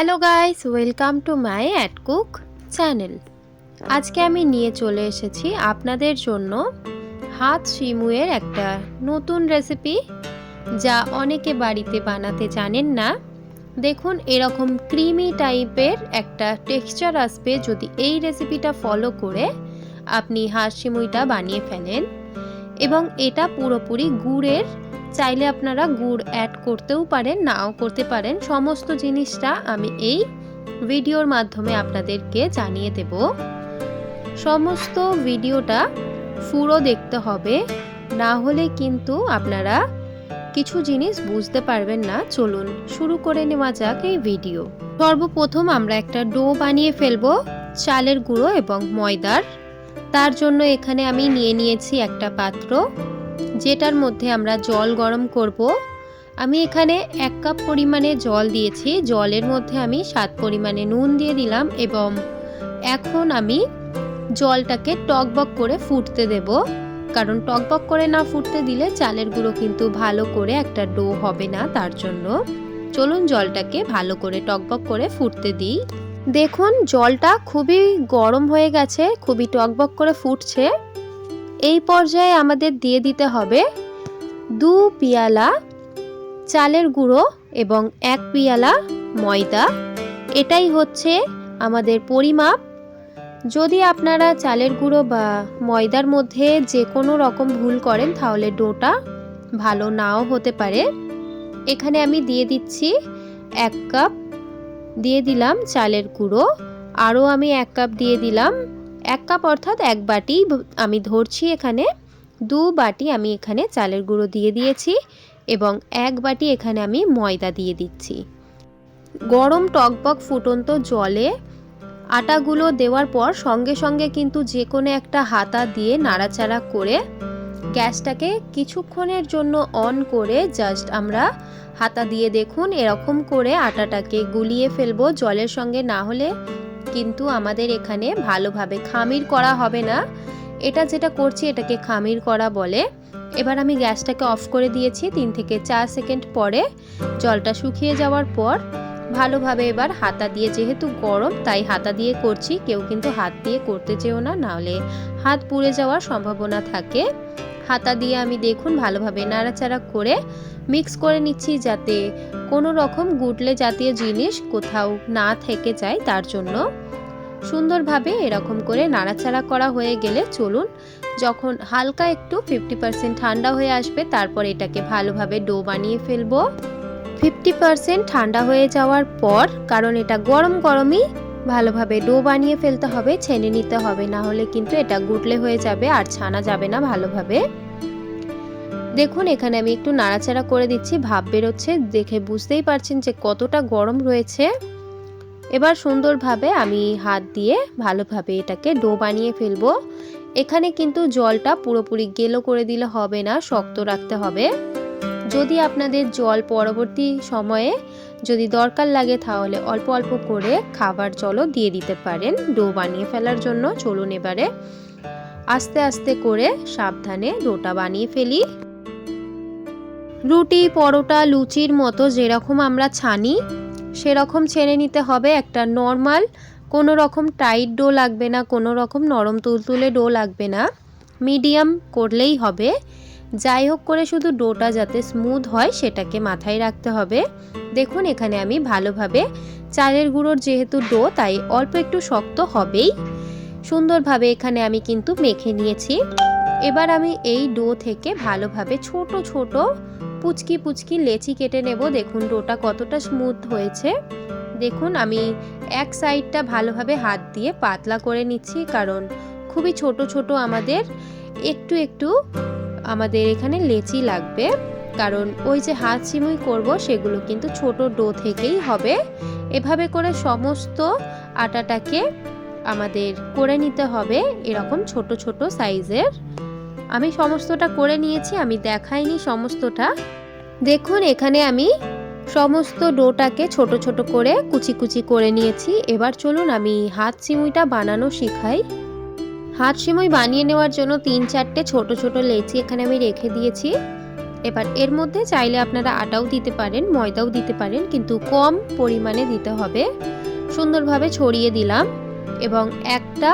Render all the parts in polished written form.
Hello guys, welcome to my at cook channel. আজকে আমি নিয়ে চলে এসেছি আপনাদের জন্য হাত শিমুয়ের একটা নতুন রেসিপি, যা অনেকে বাড়িতে বানাতে জানেন না। দেখুন, এরকম ক্রিমি টাইপের একটা টেক্সচার আসবে যদি এই রেসিপিটা ফলো করে আপনি হাত শিমুইটা বানিয়ে ফেলেন। এবং এটা পুরোপুরি গুড়ের, চাইলে আপনারা গুড় অ্যাড করতেও পারেন, নাও করতে পারেন। সমস্ত জিনিসটা আমি এই ভিডিওর মাধ্যমে আপনাদেরকে জানিয়ে দেব। সমস্ত ভিডিওটা পুরো দেখতে হবে, না হলে কিন্তু আপনারা কিছু জিনিস বুঝতে পারবেন না। চলুন শুরু করে নেওয়া যাক এই ভিডিও। সর্বপ্রথম আমরা একটা ডো বানিয়ে ফেলবো চালের গুঁড়ো এবং ময়দার। তার জন্য এখানে আমি নিয়ে নিয়েছি একটা পাত্র, যেটার মধ্যে আমরা জল গরম করব। আমি এখানে 1 কাপ পরিমাণে জল দিয়েছি। জলের মধ্যে আমি স্বাদ পরিমাণে নুন দিয়ে দিলাম এবং এখন আমি জলটাকে টকবক করে ফুটতে দেব, কারণ টকবক করে না ফুটতে দিলে চালের গুঁড়ো কিন্তু ভালো করে একটা ডো হবে না। তার জন্য চলুন জলটাকে ভালো করে টকবক করে ফুটতে দিই। দেখুন, জলটা খুবই গরম হয়ে গেছে, খুবই টকবক করে ফুটছে। এই পর্যায়ে আমাদের দিয়ে দিতে হবে 2 পিয়ালা চালের গুঁড়ো এবং 1 পিয়ালা ময়দা। এটাই হচ্ছে আমাদের পরিমাপ। যদি আপনারা চালের গুঁড়ো বা ময়দার মধ্যে যে কোনো রকম ভুল করেন তাহলে ডোটা ভালো নাও হতে পারে। এখানে আমি দিয়ে দিচ্ছি 1 কাপ দিয়ে দিলাম চালের গুঁড়ো, আরও আমি 1 কাপ দিয়ে দিলাম। 1 কাপ অর্থাৎ 1 বাটি আমি ধরছি, এখানে 2 বাটি আমি এখানে চালের গুঁড়ো দিয়ে দিয়েছি এবং 1 বাটি এখানে আমি ময়দা দিয়ে দিচ্ছি। গরম টকবক ফুটন্ত জলে আটাগুলো দেওয়ার পর সঙ্গে সঙ্গে কিন্তু যে কোনো একটা হাতা দিয়ে নাড়াচাড়া করে গ্যাসটাকে কিছুক্ষণের জন্য অন করে জাস্ট আমরা হাতা দিয়ে দেখুন এরকম করে আটাটাকে গুলিয়ে ফেলবো জলের সঙ্গে, না হলে কিন্তু আমাদের এখানে ভালোভাবে খামির করা হবে না। এটা যেটা করছি এটাকে খামির করা বলে। এবার আমি গ্যাসটাকে অফ করে দিয়েছি। 3 থেকে 4 সেকেন্ড পরে জলটা শুকিয়ে যাওয়ার পর ভালোভাবে এবার হাতা দিয়ে, যেহেতু গরম তাই হাতা দিয়ে করছি, কেউ কিন্তু হাত দিয়ে করতে চেও না, নাহলে হাত পুড়ে যাওয়ার সম্ভাবনা থাকে। হাতা দিয়ে আমি দেখুন ভালোভাবে নাড়াচাড়া করে মিক্স করে নিচ্ছি, যাতে কোনো রকম গুটলে জাতীয় জিনিস কোথাও না থেকে যায়। তার জন্য সুন্দরভাবে এরকম করে নাড়াচাড়া করা হয়ে গেলে চলুন, যখন হালকা একটু 50% ঠান্ডা হয়ে আসবে তারপর এটাকে ভালোভাবে ডো বানিয়ে ফেলবো। 50% ঠান্ডা হয়ে যাওয়ার পর, কারণ এটা গরম গরমই ভালোভাবে ডো বানিয়ে ফেলতে হবে, ছেনে নিতে হবে, না হলে কিন্তু এটা গুটলে হয়ে যাবে আর ছানা যাবে না ভালোভাবে। দেখুন এখানে আমি একটু নাড়াচাড়া করে দিচ্ছি, ভাপ বেরোচ্ছে, দেখে বুঝতেই পারছেন যে কতটা গরম রয়েছে। এবার সুন্দরভাবে আমি হাত দিয়ে ভালোভাবে এটাকে ডো বানিয়ে ফেলবো। এখানে কিন্তু জলটা পুরোপুরি গেলো করে দিলে হবে না, শক্ত রাখতে হবে। যদি আপনাদের জল পরবর্তী সময়ে যদি দরকার লাগে তাহলে অল্প অল্প করে খাবার জলও দিয়ে দিতে পারেন ডো বানিয়ে ফেলার জন্য। চলুন এবারে আস্তে আস্তে করে সাবধানে ডোটা বানিয়ে ফেলি। রুটি, পরোটা, লুচির মতো যেরকম আমরা ছানি সেরকম ছেনে নিতে হবে। একটা নর্মাল, কোনো রকম টাইট ডো লাগবে না, কোনো রকম নরম তুলতুলে ডো লাগবে না, মিডিয়াম করলেই হবে। যাই হোক করে শুধু ডোটা যাতে স্মুথ হয় সেটাকে মাথায় রাখতে হবে। দেখুন এখানে আমি ভালোভাবে, চালের গুঁড়োর যেহেতু ডো তাই অল্প একটু শক্ত হবেই, সুন্দরভাবে এখানে আমি কিন্তু মেখে নিয়েছি। এবার আমি এই ডো থেকে ভালোভাবে ছোট ছোট পুচকি পুচকি লেচি কেটে নেব। দেখুন ডোটা কতটা স্মুথ হয়েছে। দেখুন আমি এক সাইডটা ভালোভাবে হাত দিয়ে পাতলা করে নিচ্ছি, কারণ খুবই ছোট ছোট আমাদের একটু একটু আমাদের এখানে লেচি লাগবে, কারণ ওই যে হাত সিমুই করব সেগুলো কিন্তু ছোট ডো থেকেই হবে। এভাবে করে সমস্ত আটাটাকে আমাদের করে নিতে হবে এরকম ছোট ছোট সাইজের। আমি সমস্তটা করে নিয়েছি, আমি দেখাইনি সমস্তটা। দেখুন এখানে আমি সমস্ত ডোটাকে ছোট ছোট করে কুচি কুচি করে নিয়েছি। এবার চলুন আমি হাত সিমুইটা বানানো শিখাই। হাত সিমুই বানিয়ে নেওয়ার জন্য 3-4টে ছোট ছোট লেচি এখানে আমি রেখে দিয়েছি। এবার এর মধ্যে চাইলে আপনারা আটাও দিতে পারেন, ময়দাও দিতে পারেন, কিন্তু কম পরিমাণে দিতে হবে। সুন্দরভাবে ছড়িয়ে দিলাম এবং একটা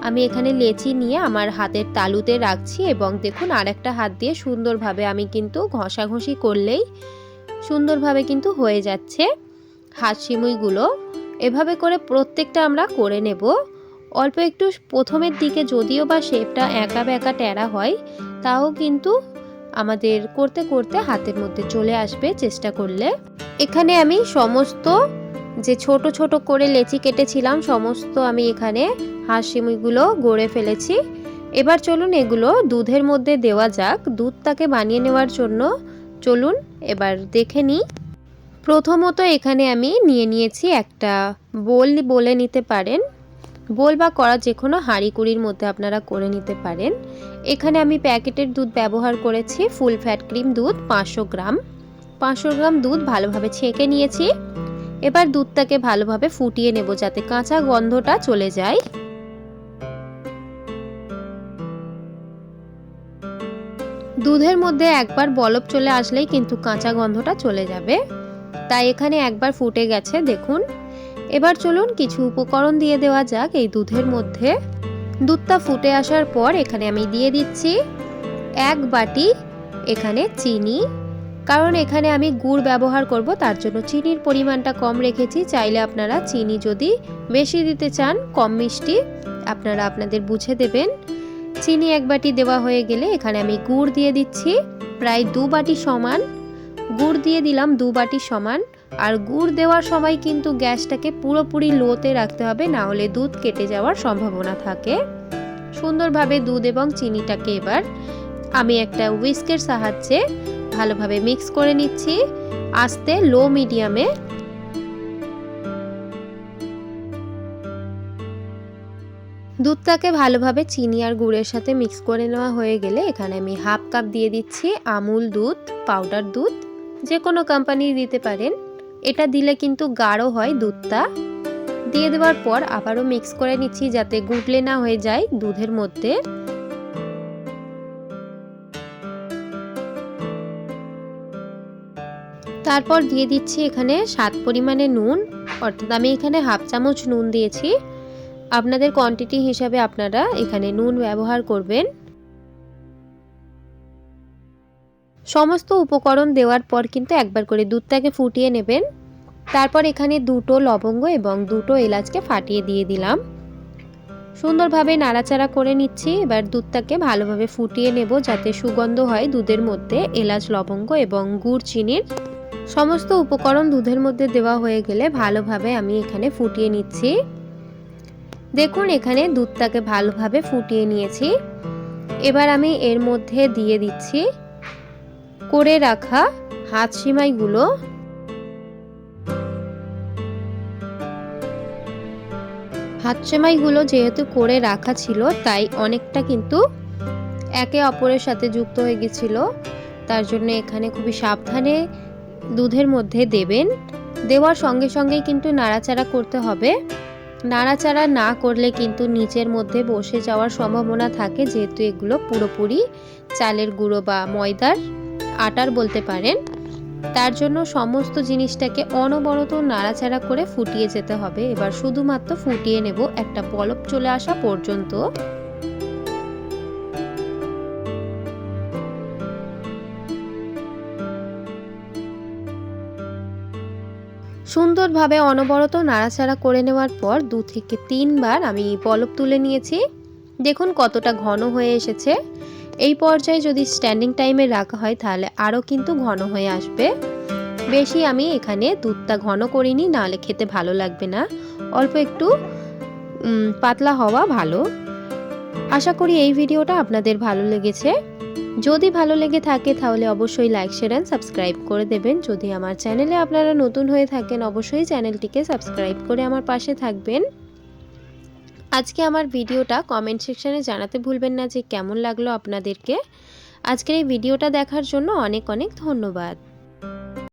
আমি এখানে লেচি নিয়ে আমার হাতের তালুতে রাখছি এবং দেখুন আরেকটা হাত দিয়ে সুন্দরভাবে আমি কিন্তু ঘষাঘষি করলেই সুন্দরভাবে কিন্তু হয়ে যাচ্ছে হাত সিমুইগুলো। এভাবে করে প্রত্যেকটা আমরা করে নেব। অল্প একটু প্রথমের দিকে যদিও বা শেপটা একা বেঁকা ট্যাড়া হয়, তাও কিন্তু আমাদের করতে করতে হাতের মধ্যে চলে আসবে চেষ্টা করলে। এখানে আমি সমস্ত যে ছোট ছোট করে লেচি কেটেছিলাম সমস্ত আমি এখানে হাঁস সিমুইগুলো গড়ে ফেলেছি। এবার চলুন এগুলো দুধের মধ্যে দেওয়া যাক। দুধটাকে বানিয়ে নেওয়ার জন্য চলুন এবার দেখে নিই। প্রথমত এখানে আমি নিয়ে নিয়েছি একটা বোল বলে নিতে পারেন, বোল বা কড়া যে কোনো হাঁড়ি কুড়ির মধ্যে আপনারা করে নিতে পারেন। এখানে আমি প্যাকেটের দুধ ব্যবহার করেছি, ফুল ফ্যাট ক্রিম দুধ 500 গ্রাম। 500 গ্রাম দুধ ভালোভাবে ছেঁকে নিয়েছি। এবার দুধটাকে ভালোভাবে ফুটিয়ে নেব যাতে কাঁচা গন্ধটা চলে যায়। দুধের মধ্যে একবার বলক চলে আসলেই কিন্তু কাঁচা গন্ধটা চলে যাবে, তাই এখানে একবার ফুটে গেছে দেখুন। এবার চলুন কিছু উপকরণ দিয়ে দেওয়া যাক এই দুধের মধ্যে। দুধটা ফুটে আসার পর এখানে আমি দিয়ে দিচ্ছি 1 বাটি এখানে চিনি, কারণ এখানে আমি গুড় ব্যবহার করব, তার জন্য চিনির পরিমাণটা কম রেখেছি। চাইলে আপনারা চিনি যদি বেশি দিতে চান, কম মিষ্টি, আপনারা আপনাদের বুঝে দেবেন। চিনি 1 বাটি দেওয়া হয়ে গেলে এখানে আমি গুড় দিয়ে দিচ্ছি প্রায় 2 বাটি সমান। গুড় দিয়ে দিলাম 2 বাটি সমান। আর গুড় দেওয়ার সময় কিন্তু গ্যাসটাকে পুরোপুরি লোতে রাখতে হবে, না হলে দুধ কেটে যাওয়ার সম্ভাবনা থাকে। সুন্দরভাবে দুধ এবং চিনিটাকে এবার আমি একটা হুইস্কের সাহায্যে ভালোভাবে মিক্স করে নিচ্ছি আস্তে লো মিডিয়ামে। দুধটাকে ভালোভাবে চিনি আর গুড়ের সাথে মিক্স করে নেওয়া হয়ে গেলে এখানে আমি হাফ কাপ দিয়ে দিচ্ছি আমুল দুধ, পাউডার দুধ, যে কোনো কোম্পানির দিতে পারেন। এটা দিলে কিন্তু গাঢ় হয় দুধটা। দিয়ে দেওয়ার পর আবারও মিক্স করে নিচ্ছি যাতে গুটলে না হয়ে যায় দুধের মধ্যে। তারপর দিয়ে দিচ্ছি এখানে স্বাদ পরিমাণে নুন, অর্থাৎ আমি এখানে হাফ চামচ নুন দিয়েছি। আপনাদের কোয়ান্টিটি হিসাবে আপনারা এখানে নুন ব্যবহার করবেন। সমস্ত উপকরণ দেওয়ার পর কিন্তু একবার করে দুধটাকে ফুটিয়ে নেবেন। তারপর এখানে 2টো লবঙ্গ এবং 2টো এলাচকে ফাটিয়ে দিয়ে দিলাম। সুন্দরভাবে নাড়াচাড়া করে নিচ্ছি। এবার দুধটাকে ভালোভাবে ফুটিয়ে নেব যাতে সুগন্ধ হয় দুধের মধ্যে এলাচ, লবঙ্গ এবং গুড় চিনির। সমস্ত উপকরণ দুধের মধ্যে দেওয়া হয়ে গেলে ভালোভাবে আমি এখানে ফুটিয়ে নিচ্ছি। দেখুন এখানে দুধটাকে ভালোভাবে ফুটিয়ে নিয়েছি। এবার আমি এর মধ্যে দিয়ে দিচ্ছি করে রাখা হাত সিমাইগুলো। হাত সেমাইগুলো যেহেতু করে রাখা ছিল তাই অনেকটা কিন্তু একে অপরের সাথে যুক্ত হয়ে গেছিল, তার জন্য এখানে খুবই সাবধানে দুধের মধ্যে দেবেন। দেওয়ার সঙ্গে সঙ্গেই কিন্তু নাড়াচাড়া করতে হবে। নাড়াচাড়া না করলে কিন্তু নিচের মধ্যে বসে যাওয়ার সম্ভাবনা থাকে, যেহেতু এগুলো পুরোপুরি চালের গুঁড়ো বা ময়দার আটার বলতে পারেন। তার জন্য সমস্ত জিনিসটাকে অনবরত নাড়াচাড়া করে ফুটিয়ে যেতে হবে। এবার শুধুমাত্র ফুটিয়ে নেব একটা বলক চলে আসা পর্যন্ত। সুন্দরভাবে অনবরত নাড়াচাড়া করে নেওয়ার পর 2 থেকে 3 বার আমি বলক তুলে নিয়েছি। দেখুন কতটা ঘন হয়ে এসেছে। এই পর্যায়ে যদি স্ট্যান্ডিং টাইমে রাখা হয় তাহলে আরও কিন্তু ঘন হয়ে আসবে। বেশি আমি এখানে দুধটা ঘন করিনি, নাহলে খেতে ভালো লাগবে না। অল্প একটু পাতলা হওয়া ভালো। আশা করি এই ভিডিওটা আপনাদের ভালো লেগেছে। যদি ভালো লেগে থাকে তাহলে অবশ্যই লাইক, শেয়ার এন্ড সাবস্ক্রাইব করে দেবেন। যদি আমার চ্যানেলে আপনারা নতুন হয়ে থাকেন অবশ্যই চ্যানেলটিকে সাবস্ক্রাইব করে আমার পাশে থাকবেন। আজকে আমার ভিডিওটা কমেন্ট সেকশনে জানাতে ভুলবেন না যে কেমন লাগলো আপনাদেরকে। আজকের এই ভিডিওটা দেখার জন্য অনেক অনেক ধন্যবাদ।